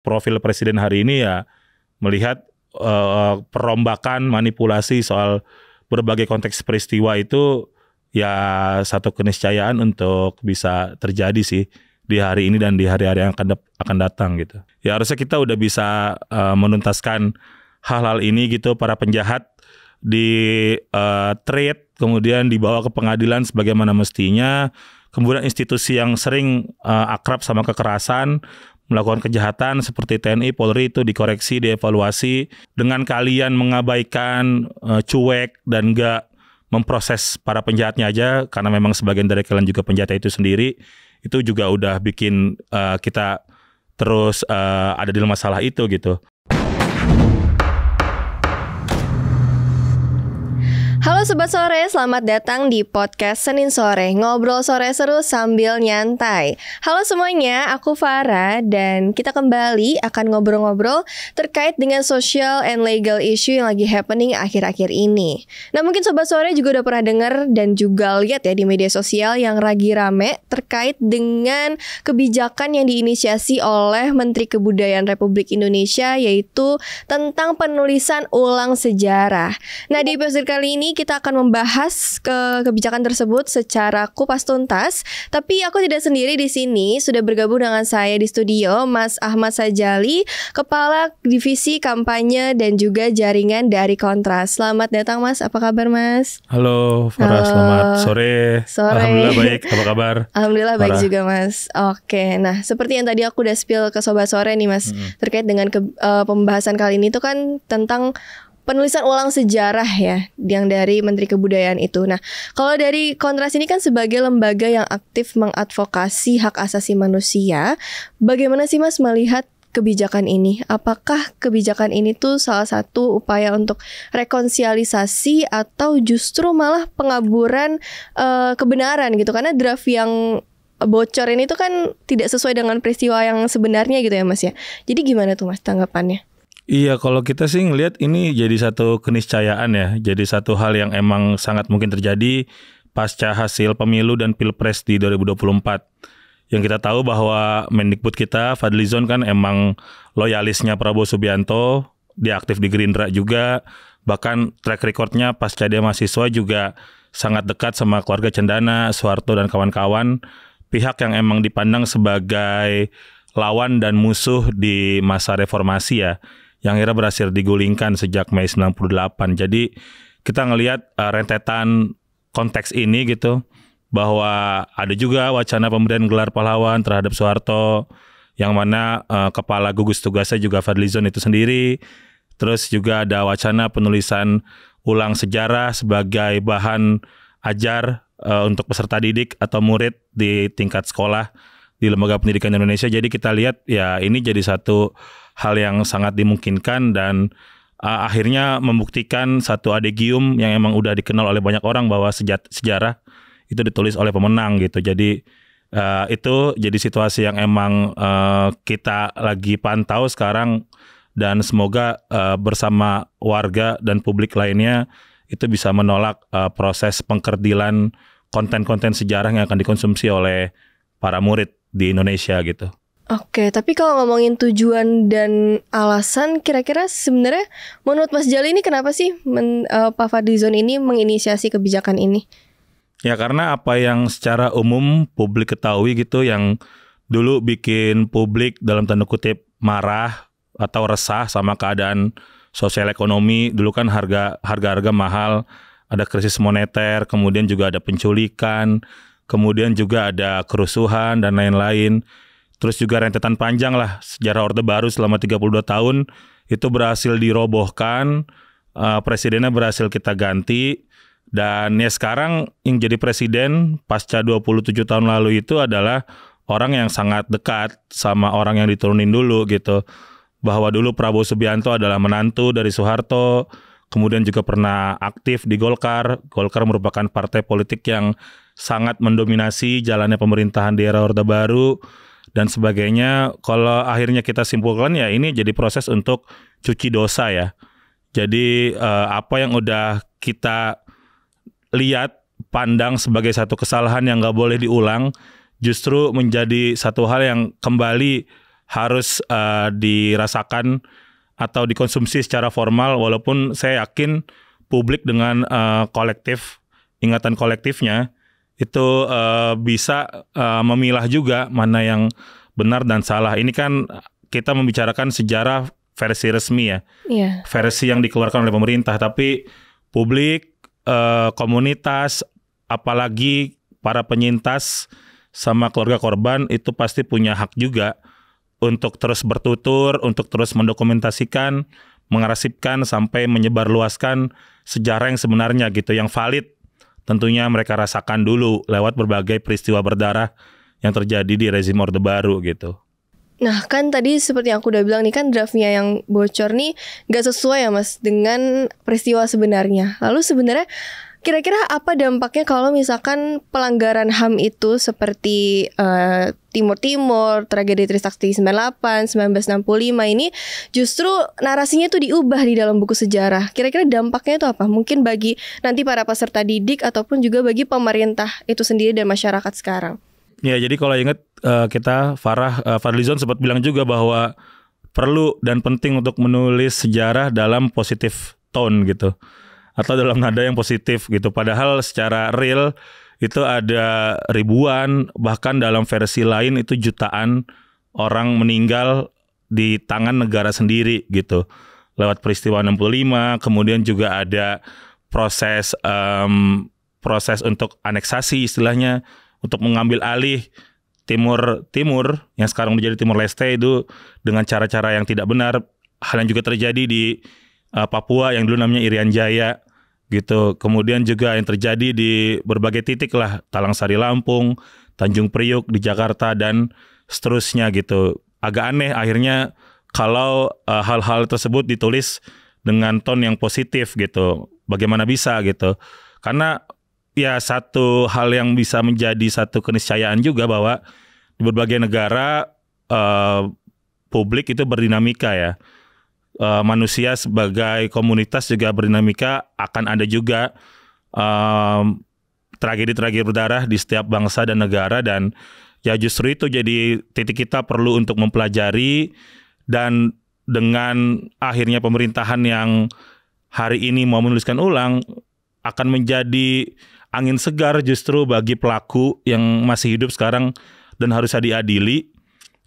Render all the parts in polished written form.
profil presiden hari ini ya melihat perombakan manipulasi soal berbagai konteks peristiwa itu ya satu keniscayaan untuk bisa terjadi sih di hari ini dan di hari-hari yang akan datang gitu. Ya harusnya kita udah bisa menuntaskan hal-hal ini gitu, para penjahat di treat kemudian dibawa ke pengadilan sebagaimana mestinya. Kemudian institusi yang sering akrab sama kekerasan, melakukan kejahatan seperti TNI, Polri itu dikoreksi, dievaluasi. Dengan kalian mengabaikan, cuek dan gak memproses para penjahatnya aja, karena memang sebagian dari kalian juga penjahat itu sendiri, itu juga udah bikin kita terus ada di masalah itu gitu. Halo Sobat Sore, selamat datang di podcast Senin Sore, ngobrol sore seru sambil nyantai. Halo semuanya, aku Farah dan kita kembali akan ngobrol-ngobrol terkait dengan social and legal issue yang lagi happening akhir-akhir ini. Nah mungkin Sobat Sore juga udah pernah dengar dan juga lihat ya di media sosial yang lagi rame terkait dengan kebijakan yang diinisiasi oleh Menteri Kebudayaan Republik Indonesia, yaitu tentang penulisan ulang sejarah. Nah di episode kali ini kita akan membahas kebijakan tersebut secara kupas tuntas. Tapi aku tidak sendiri di sini, sudah bergabung dengan saya di studio Mas Ahmad Sajali, Kepala Divisi Kampanye dan juga Jaringan dari Kontras. Selamat datang Mas, apa kabar Mas? Halo Farah, selamat sore. Alhamdulillah baik, apa kabar? Alhamdulillah Farah. Baik juga Mas. Oke, nah seperti yang tadi aku udah spill ke Sobat Sore nih Mas, terkait dengan pembahasan kali ini tuh kan tentang penulisan ulang sejarah ya, yang dari Menteri Kebudayaan itu. Nah, kalau dari Kontras ini kan sebagai lembaga yang aktif mengadvokasi hak asasi manusia, bagaimana sih Mas melihat kebijakan ini? Apakah kebijakan ini tuh salah satu upaya untuk rekonsiliasi atau justru malah pengaburan kebenaran gitu? Karena draft yang bocor ini tuh kan tidak sesuai dengan peristiwa yang sebenarnya gitu ya Mas ya. Jadi gimana tuh Mas tanggapannya? Iya, kalau kita sih ngelihat ini jadi satu keniscayaan ya. Jadi satu hal yang emang sangat mungkin terjadi pasca hasil pemilu dan pilpres di 2024. Yang kita tahu bahwa Mendikbud kita, Fadlizon kan emang loyalisnya Prabowo Subianto, dia aktif di Gerindra juga. Bahkan track recordnya pasca dia mahasiswa juga sangat dekat sama keluarga Cendana, Soeharto dan kawan-kawan. Pihak yang emang dipandang sebagai lawan dan musuh di masa reformasi ya, yang akhirnya berhasil digulingkan sejak Mei 98. Jadi kita ngelihat rentetan konteks ini gitu, bahwa ada juga wacana pemberian gelar pahlawan terhadap Soeharto, yang mana kepala gugus tugasnya juga Fadlizon itu sendiri. Terus juga ada wacana penulisan ulang sejarah sebagai bahan ajar untuk peserta didik atau murid di tingkat sekolah di Lembaga Pendidikan Indonesia. Jadi kita lihat ya ini jadi satu hal yang sangat dimungkinkan dan akhirnya membuktikan satu adegium yang emang udah dikenal oleh banyak orang bahwa sejarah itu ditulis oleh pemenang gitu. Jadi itu jadi situasi yang emang kita lagi pantau sekarang dan semoga bersama warga dan publik lainnya itu bisa menolak proses pengkerdilan konten-konten sejarah yang akan dikonsumsi oleh para murid di Indonesia gitu. Oke, tapi kalau ngomongin tujuan dan alasan, kira-kira sebenarnya menurut Mas Jali ini kenapa sih Pak Fadlizon ini menginisiasi kebijakan ini? Ya karena apa yang secara umum publik ketahui gitu, yang dulu bikin publik dalam tanda kutip marah atau resah sama keadaan sosial ekonomi. Dulu kan harga mahal, ada krisis moneter, kemudian juga ada penculikan, kemudian juga ada kerusuhan dan lain-lain. Terus juga rentetan panjang lah sejarah Orde Baru selama 32 tahun itu berhasil dirobohkan, presidennya berhasil kita ganti, dan ya sekarang yang jadi presiden pasca 27 tahun lalu itu adalah orang yang sangat dekat sama orang yang diturunin dulu gitu. Bahwa dulu Prabowo Subianto adalah menantu dari Soeharto, kemudian juga pernah aktif di Golkar. Golkar merupakan partai politik yang sangat mendominasi jalannya pemerintahan di era Orde Baru dan sebagainya. Kalau akhirnya kita simpulkan ya ini jadi proses untuk cuci dosa ya. Jadi apa yang udah kita lihat, pandang sebagai satu kesalahan yang gak boleh diulang, justru menjadi satu hal yang kembali harus dirasakan atau dikonsumsi secara formal, walaupun saya yakin publik dengan ingatan kolektifnya itu bisa memilah juga mana yang benar dan salah. Ini kan kita membicarakan sejarah versi resmi ya, versi yang dikeluarkan oleh pemerintah, tapi publik, komunitas, apalagi para penyintas sama keluarga korban itu pasti punya hak juga untuk terus bertutur, untuk terus mendokumentasikan, mengarsipkan sampai menyebarluaskan sejarah yang sebenarnya gitu, yang valid tentunya mereka rasakan dulu lewat berbagai peristiwa berdarah yang terjadi di rezim Orde Baru gitu. Nah kan tadi seperti yang aku udah bilang nih, kan draftnya yang bocor nih gak sesuai ya Mas dengan peristiwa sebenarnya. Lalu sebenarnya kira-kira apa dampaknya kalau misalkan pelanggaran HAM itu seperti Timur-Timur, tragedi Trisakti 98, 1965 ini justru narasinya tuh diubah di dalam buku sejarah. Kira-kira dampaknya itu apa? Mungkin bagi nanti para peserta didik ataupun juga bagi pemerintah itu sendiri dan masyarakat sekarang. Ya, jadi kalau ingat kita Fadlizon sempat bilang juga bahwa perlu dan penting untuk menulis sejarah dalam positif tone gitu, atau dalam nada yang positif gitu. Padahal secara real itu ada ribuan, bahkan dalam versi lain itu jutaan orang meninggal di tangan negara sendiri gitu. Lewat peristiwa 65, kemudian juga ada proses untuk aneksasi istilahnya, untuk mengambil alih Timur yang sekarang menjadi Timur Leste itu dengan cara-cara yang tidak benar. Hal yang juga terjadi di Papua yang dulu namanya Irian Jaya gitu. Kemudian juga yang terjadi di berbagai titik lah, Talang Sari Lampung, Tanjung Priuk di Jakarta dan seterusnya gitu. Agak aneh akhirnya kalau hal-hal tersebut ditulis dengan tone yang positif gitu. Bagaimana bisa gitu? Karena ya satu hal yang bisa menjadi satu keniscayaan juga bahwa di berbagai negara publik itu berdinamika ya. Manusia sebagai komunitas juga berdinamika, akan ada juga tragedi-tragedi berdarah di setiap bangsa dan negara, dan ya justru itu jadi titik kita perlu untuk mempelajari. Dan dengan akhirnya pemerintahan yang hari ini mau menuliskan ulang akan menjadi angin segar justru bagi pelaku yang masih hidup sekarang dan harusnya diadili.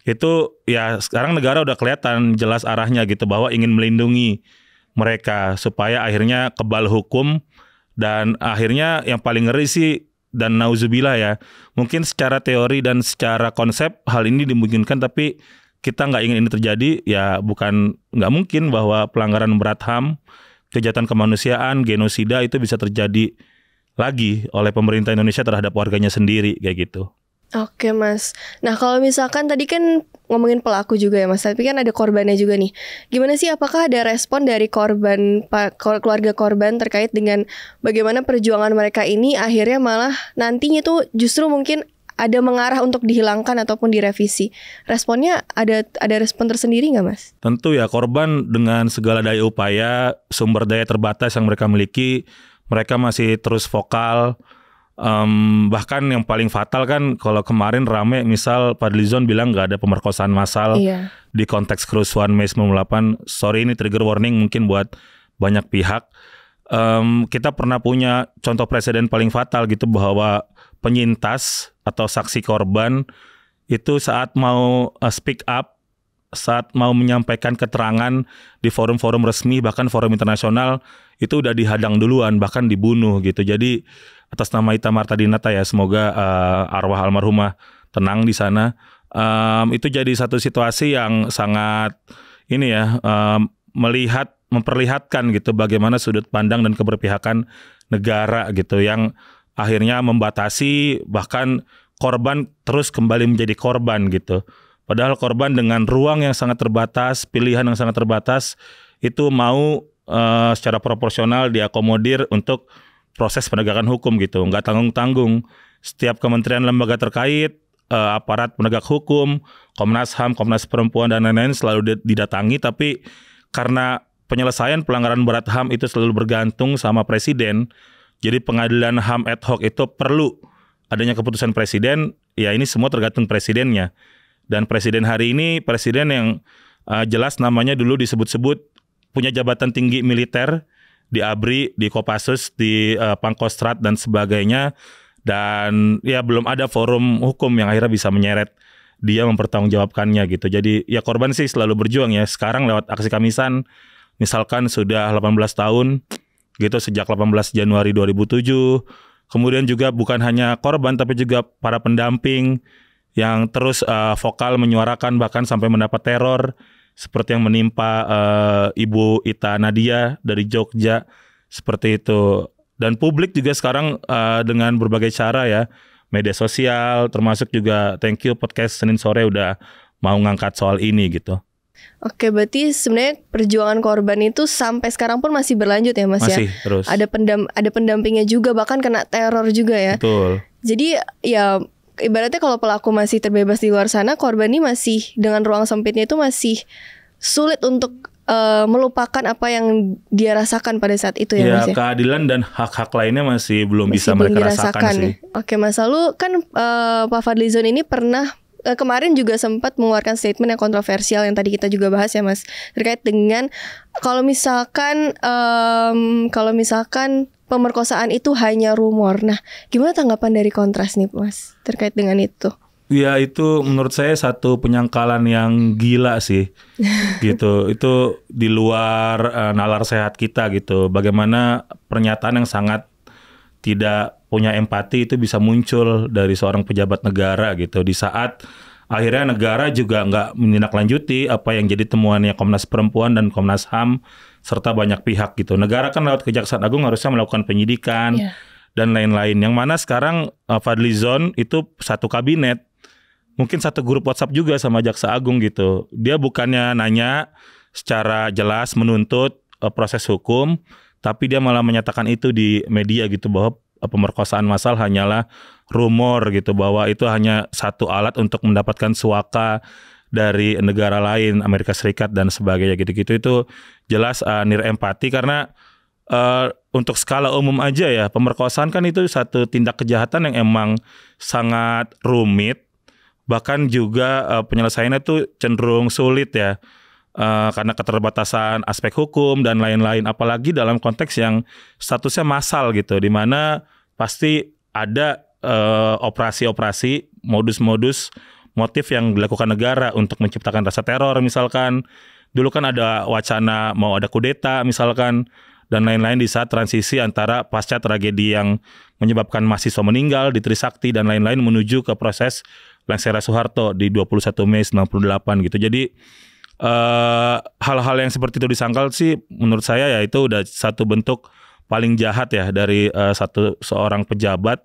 Itu ya sekarang negara udah kelihatan jelas arahnya gitu, bahwa ingin melindungi mereka supaya akhirnya kebal hukum. Dan akhirnya yang paling ngeri sih, dan nauzubillah ya, mungkin secara teori dan secara konsep hal ini dimungkinkan, tapi kita nggak ingin ini terjadi. Ya bukan nggak mungkin bahwa pelanggaran berat HAM, kejahatan kemanusiaan, genosida itu bisa terjadi lagi oleh pemerintah Indonesia terhadap warganya sendiri kayak gitu. Oke Mas, nah kalau misalkan tadi kan ngomongin pelaku juga ya Mas, tapi kan ada korbannya juga nih. Gimana sih, apakah ada respon dari korban, keluarga korban terkait dengan bagaimana perjuangan mereka ini akhirnya malah nantinya tuh justru mungkin ada mengarah untuk dihilangkan ataupun direvisi? Responnya ada respon tersendiri nggak Mas? Tentu ya, korban dengan segala daya upaya, sumber daya terbatas yang mereka miliki, mereka masih terus vokal. Bahkan yang paling fatal kan kalau kemarin rame, misal Fadlizon bilang nggak ada pemerkosaan massal di konteks kerusuhan Mei 98. Sorry, ini trigger warning mungkin buat banyak pihak. Kita pernah punya contoh presiden paling fatal gitu, bahwa penyintas atau saksi korban itu saat mau speak up, saat mau menyampaikan keterangan di forum-forum resmi, bahkan forum internasional, itu udah dihadang duluan, bahkan dibunuh gitu. Jadi atas nama Ita Marta Dinata ya, semoga arwah almarhumah tenang di sana. Itu jadi satu situasi yang sangat ini ya, memperlihatkan gitu bagaimana sudut pandang dan keberpihakan negara gitu, yang akhirnya membatasi bahkan korban terus kembali menjadi korban gitu. Padahal korban dengan ruang yang sangat terbatas, pilihan yang sangat terbatas, itu mau secara proporsional diakomodir untuk proses penegakan hukum gitu, nggak tanggung-tanggung. Setiap kementerian lembaga terkait, aparat penegak hukum, Komnas HAM, Komnas Perempuan dan lain-lain selalu didatangi, tapi karena penyelesaian pelanggaran berat HAM itu selalu bergantung sama presiden, jadi pengadilan HAM ad hoc itu perlu adanya keputusan presiden. Ya ini semua tergantung presidennya. Dan presiden hari ini presiden yang jelas namanya dulu disebut-sebut punya jabatan tinggi militer di ABRI, di Kopassus, di Pangkostrat dan sebagainya. Dan ya belum ada forum hukum yang akhirnya bisa menyeret dia mempertanggungjawabkannya gitu. Jadi ya korban sih selalu berjuang ya. Sekarang lewat aksi Kamisan misalkan sudah 18 tahun gitu sejak 18 Januari 2007. Kemudian juga bukan hanya korban tapi juga para pendamping yang terus vokal menyuarakan bahkan sampai mendapat teror seperti yang menimpa Ibu Ita Nadia dari Jogja seperti itu. Dan publik juga sekarang dengan berbagai cara ya, media sosial termasuk juga thank you podcast Senin Sore udah mau ngangkat soal ini gitu. Oke, berarti sebenarnya perjuangan korban itu sampai sekarang pun masih berlanjut ya Mas masih, ya? Terus. Ada pendampingnya juga, bahkan kena teror juga ya? Betul. Jadi ya ibaratnya kalau pelaku masih terbebas di luar sana, korban ini masih dengan ruang sempitnya itu masih sulit untuk melupakan apa yang dia rasakan pada saat itu ya Mas ya? Keadilan dan hak-hak lainnya masih belum bisa mereka rasakan sih. Oke Mas, lalu kan Pak Fadlizon ini pernah kemarin juga sempat mengeluarkan statement yang kontroversial yang tadi kita juga bahas ya Mas, terkait dengan kalau misalkan pemerkosaan itu hanya rumor. Nah, gimana tanggapan dari Kontras nih Mas terkait dengan itu? Ya itu menurut saya satu penyangkalan yang gila sih gitu. Itu di luar nalar sehat kita gitu. Bagaimana pernyataan yang sangat tidak punya empati itu bisa muncul dari seorang pejabat negara gitu. Di saat akhirnya negara juga nggak menindaklanjuti apa yang jadi temuannya Komnas Perempuan dan Komnas HAM serta banyak pihak gitu. Negara kan lewat Kejaksaan Agung harusnya melakukan penyidikan dan lain-lain. Yang mana sekarang Fadlizon itu satu kabinet. Mungkin satu grup WhatsApp juga sama Jaksa Agung gitu. Dia bukannya nanya secara jelas menuntut proses hukum, tapi dia malah menyatakan itu di media gitu bahwa pemerkosaan massal hanyalah rumor gitu, bahwa itu hanya satu alat untuk mendapatkan suaka dari negara lain, Amerika Serikat dan sebagainya gitu-gitu. Itu jelas nirempati karena untuk skala umum aja ya, pemerkosaan kan itu satu tindak kejahatan yang emang sangat rumit. Bahkan juga penyelesaiannya tuh cenderung sulit ya, karena keterbatasan aspek hukum dan lain-lain. Apalagi dalam konteks yang statusnya massal gitu, di mana pasti ada operasi-operasi, modus-modus, motif yang dilakukan negara untuk menciptakan rasa teror misalkan. Dulu kan ada wacana mau ada kudeta misalkan, dan lain-lain di saat transisi antara pasca tragedi yang menyebabkan mahasiswa meninggal di Trisakti dan lain-lain menuju ke proses Lansera Soeharto di 21 Mei 98 gitu. Jadi hal-hal yang seperti itu disangkal sih menurut saya ya itu udah satu bentuk paling jahat ya dari seorang pejabat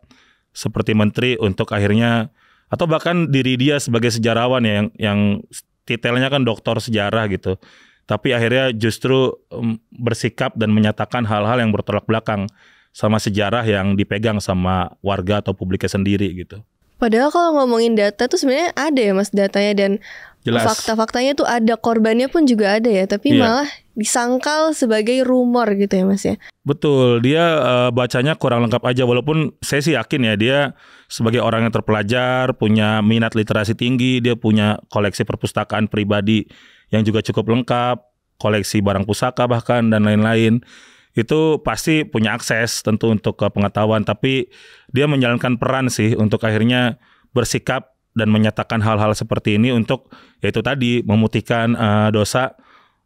seperti menteri untuk akhirnya, atau bahkan diri dia sebagai sejarawan ya yang titelnya kan doktor sejarah gitu. Tapi akhirnya justru bersikap dan menyatakan hal-hal yang bertolak belakang sama sejarah yang dipegang sama warga atau publiknya sendiri gitu. Padahal kalau ngomongin data tuh sebenarnya ada ya Mas datanya, dan fakta-faktanya tuh ada, korbannya pun juga ada ya, tapi malah disangkal sebagai rumor gitu ya Mas ya. Betul, dia bacanya kurang lengkap aja, walaupun saya sih yakin ya dia sebagai orang yang terpelajar, punya minat literasi tinggi, dia punya koleksi perpustakaan pribadi yang juga cukup lengkap, koleksi barang pusaka bahkan dan lain-lain. Itu pasti punya akses tentu untuk pengetahuan, tapi dia menjalankan peran sih untuk akhirnya bersikap dan menyatakan hal-hal seperti ini untuk yaitu tadi memutihkan dosa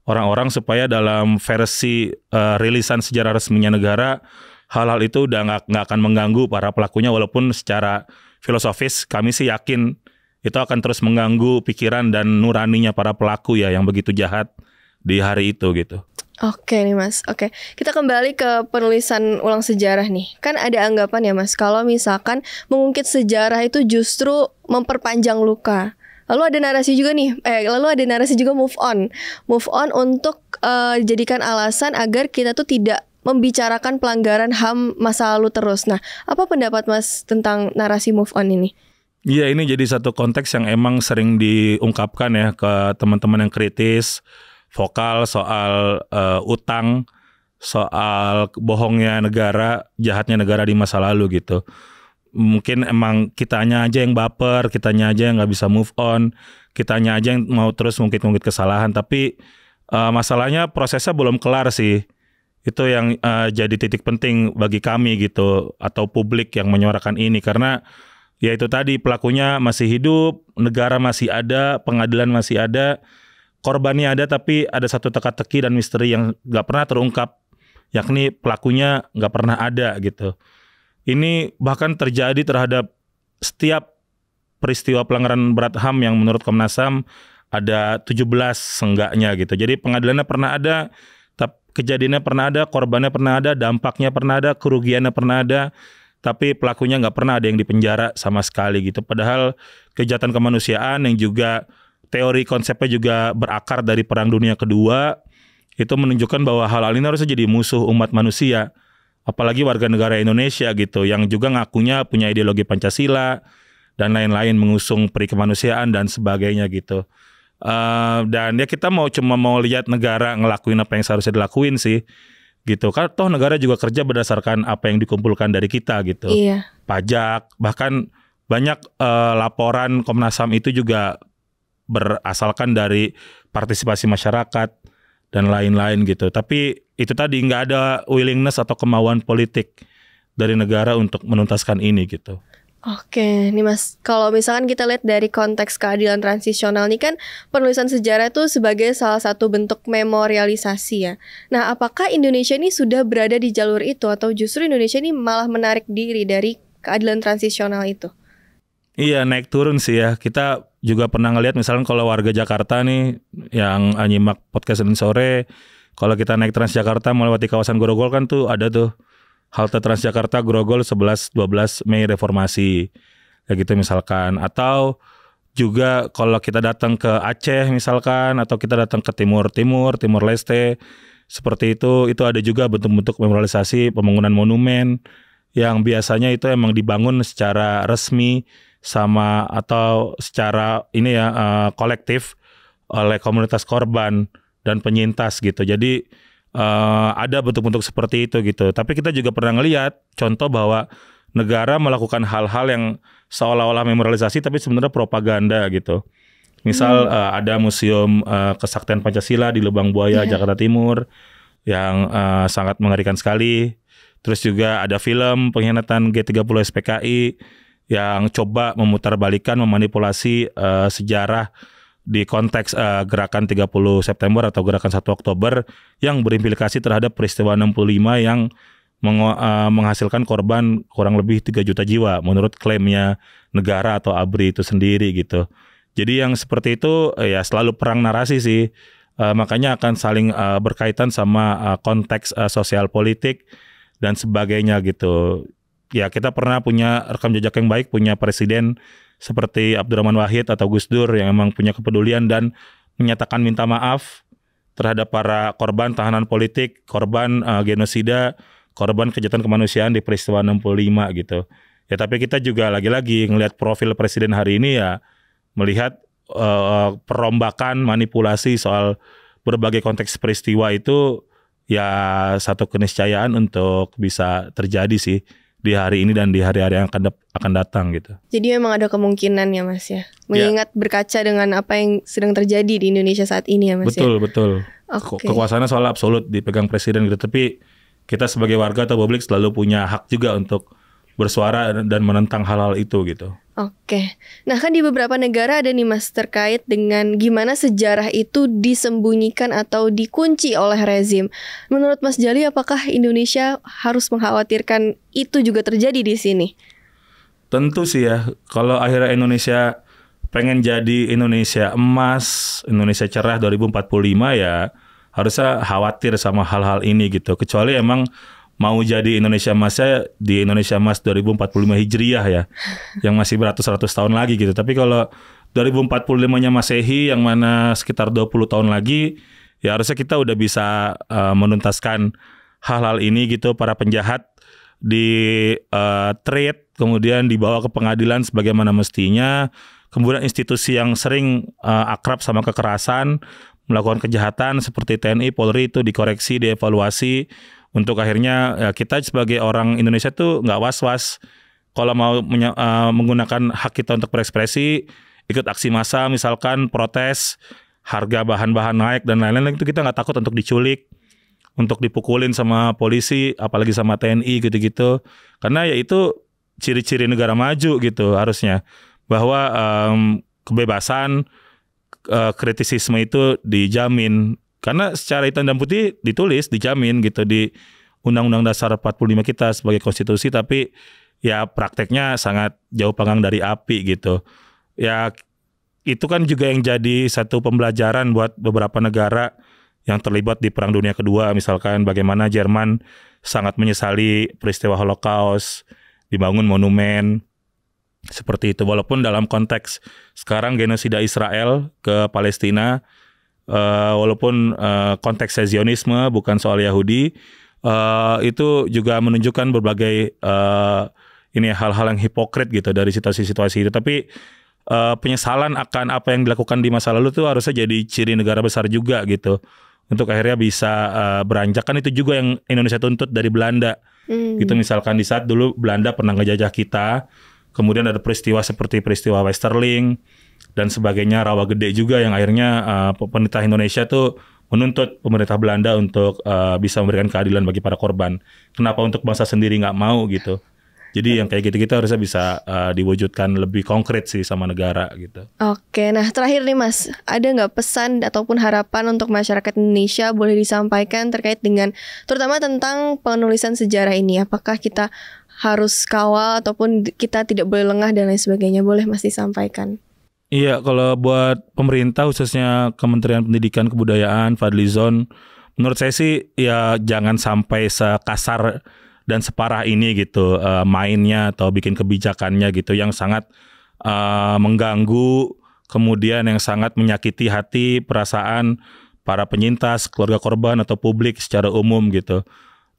orang-orang supaya dalam versi rilisan sejarah resminya negara hal-hal itu udah nggak akan mengganggu para pelakunya, walaupun secara filosofis kami sih yakin itu akan terus mengganggu pikiran dan nuraninya para pelaku ya yang begitu jahat di hari itu gitu. Oke nih Mas, oke. Kita kembali ke penulisan ulang sejarah nih. Kan ada anggapan ya Mas, kalau misalkan mengungkit sejarah itu justru memperpanjang luka. Lalu ada narasi juga nih, move on untuk jadikan alasan agar kita tuh tidak membicarakan pelanggaran HAM masa lalu terus. Nah, apa pendapat Mas tentang narasi move on ini? Iya, ini jadi satu konteks yang emang sering diungkapkan ya ke teman-teman yang kritis, vokal soal utang, soal bohongnya negara, jahatnya negara di masa lalu gitu. mungkin emang kitanya aja yang baper, kitanya aja yang nggak bisa move on, kitanya aja yang mau terus ngungkit-ngungkit kesalahan. Tapi masalahnya prosesnya belum kelar sih. Itu yang jadi titik penting bagi kami gitu, atau publik yang menyuarakan ini, karena ya itu tadi, pelakunya masih hidup, negara masih ada, pengadilan masih ada, korbannya ada, tapi ada satu teka-teki dan misteri yang nggak pernah terungkap, yakni pelakunya nggak pernah ada gitu. Ini bahkan terjadi terhadap setiap peristiwa pelanggaran berat HAM yang menurut Komnas HAM ada 17 seenggaknya gitu. Jadi pengadilannya pernah ada, kejadiannya pernah ada, korbannya pernah ada, dampaknya pernah ada, kerugiannya pernah ada, tapi pelakunya nggak pernah ada yang dipenjara sama sekali gitu. Padahal kejahatan kemanusiaan yang juga teori konsepnya juga berakar dari Perang Dunia Kedua, itu menunjukkan bahwa hal ini harusnya jadi musuh umat manusia, apalagi warga negara Indonesia gitu, yang juga ngakunya punya ideologi Pancasila dan lain-lain, mengusung peri kemanusiaan dan sebagainya gitu. Dan ya kita cuma mau lihat negara ngelakuin apa yang seharusnya dilakuin sih gitu. Kan toh negara juga kerja berdasarkan apa yang dikumpulkan dari kita gitu. Iya. Pajak, bahkan banyak laporan Komnas HAM itu juga berasalkan dari partisipasi masyarakat dan lain-lain gitu. Tapi itu tadi, nggak ada willingness atau kemauan politik dari negara untuk menuntaskan ini gitu. Oke, nih Mas, kalau misalkan kita lihat dari konteks keadilan transisional ini kan penulisan sejarah itu sebagai salah satu bentuk memorialisasi ya. Nah, apakah Indonesia ini sudah berada di jalur itu atau justru Indonesia ini malah menarik diri dari keadilan transisional itu? Iya, naik turun sih ya. Kita juga pernah ngelihat misalnya kalau warga Jakarta nih yang nyimak podcast Senin sore, kalau kita naik Transjakarta melewati kawasan Grogol kan tuh ada tuh halte Transjakarta Grogol 11-12 Mei Reformasi, kayak gitu misalkan. Atau juga kalau kita datang ke Aceh misalkan, atau kita datang ke Timur Leste, seperti itu ada juga bentuk-bentuk memorialisasi pembangunan monumen yang biasanya itu emang dibangun secara resmi sama atau secara kolektif oleh komunitas korban dan penyintas gitu. Jadi ada bentuk-bentuk seperti itu gitu. Tapi kita juga pernah ngelihat contoh bahwa negara melakukan hal-hal yang seolah-olah memorialisasi tapi sebenarnya propaganda gitu. Misal ada museum kesaktian Pancasila di Lubang Buaya, Jakarta Timur yang sangat mengerikan sekali. Terus juga ada film pengkhianatan G30 SPKI yang coba memutarbalikan, memanipulasi sejarah di konteks gerakan 30 September atau gerakan 1 Oktober yang berimplikasi terhadap peristiwa 65 yang menghasilkan korban kurang lebih 3 juta jiwa menurut klaimnya negara atau ABRI itu sendiri gitu. Jadi yang seperti itu ya selalu perang narasi sih, makanya akan saling berkaitan sama konteks sosial politik dan sebagainya gitu. Ya kita pernah punya rekam jejak yang baik, punya presiden seperti Abdurrahman Wahid atau Gus Dur yang memang punya kepedulian dan menyatakan minta maaf terhadap para korban tahanan politik, korban genosida, korban kejahatan kemanusiaan di peristiwa 65 gitu. Ya tapi kita juga lagi-lagi ngelihat profil presiden hari ini ya melihat perombakan, manipulasi soal berbagai konteks peristiwa itu ya satu keniscayaan untuk bisa terjadi sih di hari ini dan di hari-hari yang akan datang gitu. Jadi memang ada kemungkinan ya Mas ya, mengingat berkaca dengan apa yang sedang terjadi di Indonesia saat ini ya Mas. Betul. Okay. Kekuasaannya soal absolut dipegang presiden gitu, tapi kita sebagai warga atau publik selalu punya hak juga untuk bersuara dan menentang hal-hal itu gitu. Oke. Nah kan di beberapa negara ada nih Mas terkait dengan gimana sejarah itu disembunyikan atau dikunci oleh rezim. Menurut Mas Jali, apakah Indonesia harus mengkhawatirkan itu juga terjadi di sini? Tentu sih ya. Kalau akhirnya Indonesia pengen jadi Indonesia emas, Indonesia cerah 2045 ya harusnya khawatir sama hal-hal ini gitu. Kecuali emang mau jadi Indonesia emasnya di Indonesia emas 2045 Hijriah ya, yang masih beratus-ratus tahun lagi gitu. Tapi kalau 2045-nya Masehi yang mana sekitar 20 tahun lagi, ya harusnya kita udah bisa menuntaskan hal-hal ini gitu. Para penjahat di treat, kemudian dibawa ke pengadilan sebagaimana mestinya. Kemudian institusi yang sering akrab sama kekerasan, melakukan kejahatan seperti TNI, Polri itu dikoreksi, dievaluasi, untuk akhirnya ya kita sebagai orang Indonesia tuh nggak was-was kalau mau menggunakan hak kita untuk berekspresi, ikut aksi massa misalkan protes harga bahan-bahan naik dan lain-lain, itu kita nggak takut untuk diculik, untuk dipukulin sama polisi, apalagi sama TNI gitu-gitu. Karena ya itu ciri-ciri negara maju gitu harusnya, bahwa kebebasan, kritisisme itu dijamin. Karena secara hitam dan putih ditulis, dijamin gitu di Undang-Undang Dasar 45 kita sebagai konstitusi, tapi ya prakteknya sangat jauh panggang dari api gitu. Ya itu kan juga yang jadi satu pembelajaran buat beberapa negara yang terlibat di Perang Dunia Kedua, misalkan bagaimana Jerman sangat menyesali peristiwa Holocaust, dibangun monumen seperti itu. Walaupun dalam konteks sekarang genosida Israel ke Palestina, walaupun konteksnya Zionisme bukan soal Yahudi, itu juga menunjukkan berbagai ini hal-hal yang hipokrit gitu dari situasi-situasi itu. Tapi penyesalan akan apa yang dilakukan di masa lalu tuh harusnya jadi ciri negara besar juga gitu, untuk akhirnya bisa beranjak. Kan itu juga yang Indonesia tuntut dari Belanda gitu. Misalkan di saat dulu Belanda pernah ngejajah kita, kemudian ada peristiwa seperti peristiwa Westerling dan sebagainya, Rawa Gede juga, yang akhirnya pemerintah Indonesia tuh menuntut pemerintah Belanda untuk bisa memberikan keadilan bagi para korban. Kenapa untuk bangsa sendiri nggak mau gitu? Jadi yang kayak gitu-gitu harusnya bisa diwujudkan lebih konkret sih sama negara gitu. Oke, nah terakhir nih Mas, ada nggak pesan ataupun harapan untuk masyarakat Indonesia boleh disampaikan terkait dengan terutama tentang penulisan sejarah ini? Apakah kita harus kawal ataupun kita tidak boleh lengah dan lain sebagainya? Boleh Mas disampaikan. Iya, kalau buat pemerintah khususnya Kementerian Pendidikan Kebudayaan, Fadlizon, menurut saya sih ya jangan sampai sekasar dan separah ini gitu mainnya atau bikin kebijakannya gitu yang sangat mengganggu, kemudian yang sangat menyakiti hati, perasaan para penyintas, keluarga korban atau publik secara umum gitu.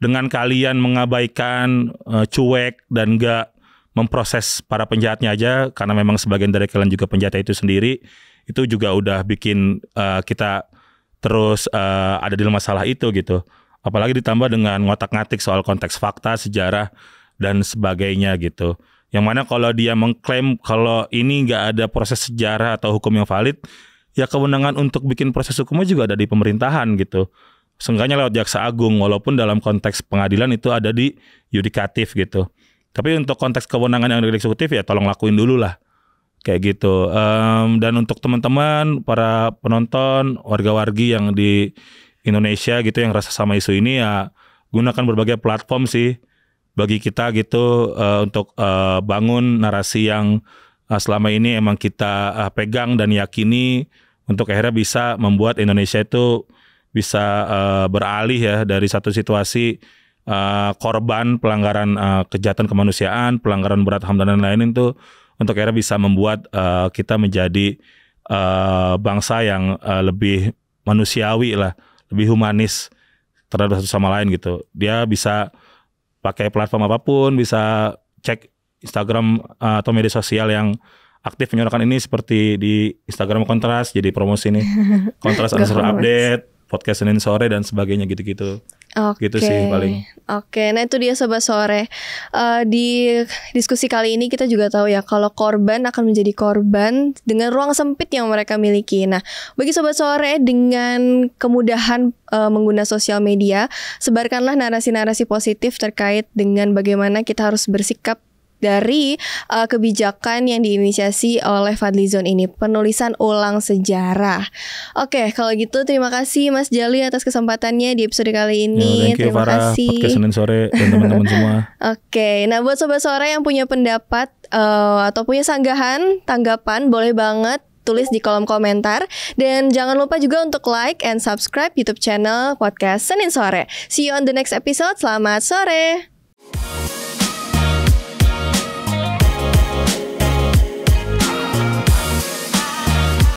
Dengan kalian mengabaikan, cuek dan gak memproses para penjahatnya aja, karena memang sebagian dari kalian juga penjahatnya itu sendiri, itu juga udah bikin kita terus ada di masalah itu gitu. Apalagi ditambah dengan ngotak-ngatik soal konteks fakta, sejarah, dan sebagainya gitu. Yang mana kalau dia mengklaim kalau ini nggak ada proses sejarah atau hukum yang valid, ya kewenangan untuk bikin proses hukumnya juga ada di pemerintahan gitu. Seenggaknya lewat Jaksa Agung, walaupun dalam konteks pengadilan itu ada di yudikatif gitu. Tapi untuk konteks kewenangan yang ada di eksekutif ya tolong lakuin dulu lah. Kayak gitu. Dan untuk teman-teman, para penonton, warga-wargi yang di Indonesia gitu yang rasa sama isu ini, ya gunakan berbagai platform sih bagi kita gitu untuk bangun narasi yang selama ini emang kita pegang dan yakini, untuk akhirnya bisa membuat Indonesia itu bisa beralih ya dari satu situasi korban pelanggaran kejahatan kemanusiaan, pelanggaran berat HAM dan lain-lain itu, untuk akhirnya bisa membuat kita menjadi bangsa yang lebih manusiawi lah, lebih humanis terhadap satu sama lain gitu. Dia bisa pakai platform apapun, bisa cek Instagram atau media sosial yang aktif menyuarakan ini, seperti di Instagram Kontras, jadi promosi nih. Kontras _update, podcast Senin sore dan sebagainya gitu-gitu. Gitu sih paling. Oke, nah itu dia Sobat Sore. Di diskusi kali ini kita juga tahu ya kalau korban akan menjadi korban dengan ruang sempit yang mereka miliki. Nah, bagi Sobat Sore, dengan kemudahan mengguna sosial media, sebarkanlah narasi-narasi positif terkait dengan bagaimana kita harus bersikap dari kebijakan yang diinisiasi oleh Fadlizon ini, penulisan ulang sejarah. Oke, kalau gitu terima kasih Mas Jali atas kesempatannya di episode kali ini. Thank you, terima Farah, kasih. podcast Senin sore dan teman-teman semua. Oke, nah buat Sobat Sore yang punya pendapat atau punya sanggahan, tanggapan, boleh banget tulis di kolom komentar. Dan jangan lupa juga untuk like and subscribe YouTube channel podcast Senin Sore. See you on the next episode. Selamat sore.